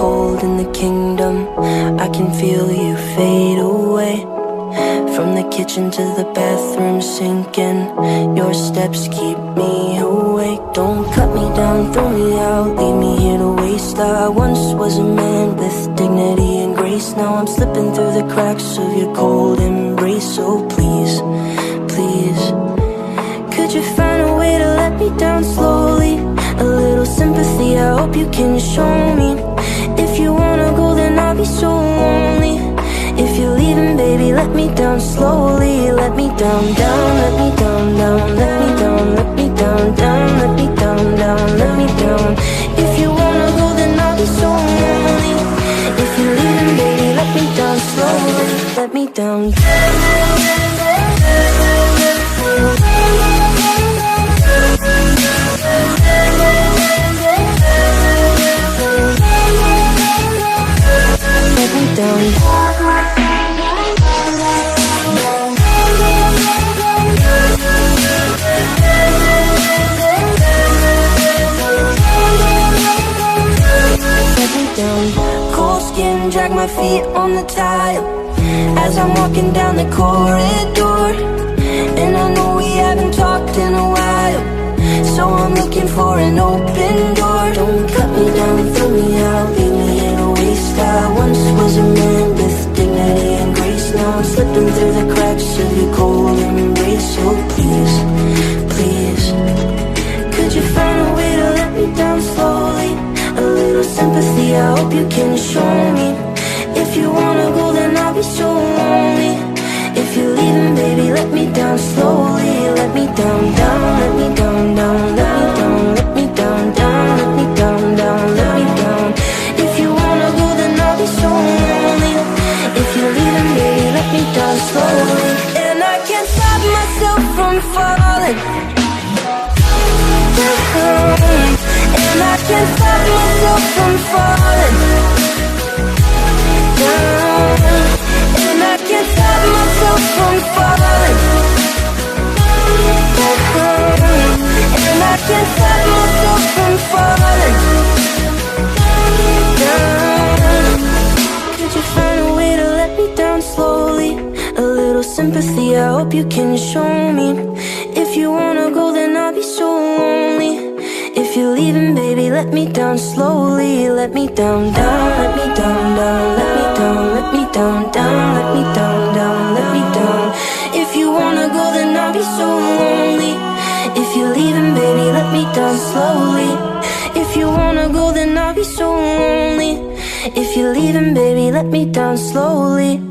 cold in the kingdom. I can feel you fade away. From the kitchen to the bathroom sinking, your steps keep me awake. Don't cut me down, throw me out, leave me here to waste. I once was a man with dignity and grace. Now I'm slipping through the cracks of your cold embrace. So please, please, could you find a way to let me down slowly? A little sympathy, I hope you can show me. If you wanna go, then I'll be so lonely. If you're leaving, baby, let me down slowly. Let me down, down, let me down, down, let me down, let me down, down, let me down, down, let me down. If you wanna go, then I'll be so lonely. If you're leaving, baby, let me down slowly. Let me down. Let me down. Cold skin, drag my feet on the tile as I'm walking down the corridor. And I know we haven't talked in a while, so I'm looking for an open door. Don't cut me down, throw me out, leave me in a waste. I once was a man with dignity and grace. Now I'm slipping through the cracks of your cold embrace. So please, please, could you find a way to let me down slowly? A little sympathy, I hope you can show me. If you wanna go, then I'll be so lonely. If you're leaving, baby, let me down slowly. Let me down, down, let me down, down, let me down, let me down, down, let me down, down, let me down. If you wanna go, then I'll be so lonely. If you're leaving, baby, let me down slowly. And I can't stop myself from falling. And I can't stop myself from falling down. And I can't stop myself from falling down. And I can't stop myself from falling down. Could you find a way to let me down slowly? A little sympathy, I hope you can show me. If you wanna go, then I'll be so lonely. If you're leaving, baby, let me down slowly. Let me down, down, let me down, down, let me down, let me down, down, let me down, down, let me down. If you wanna go, then I'll be so lonely. If you're leaving, baby, let me down slowly. If you wanna go, then I'll be so lonely. If you're leaving, baby, let me down slowly.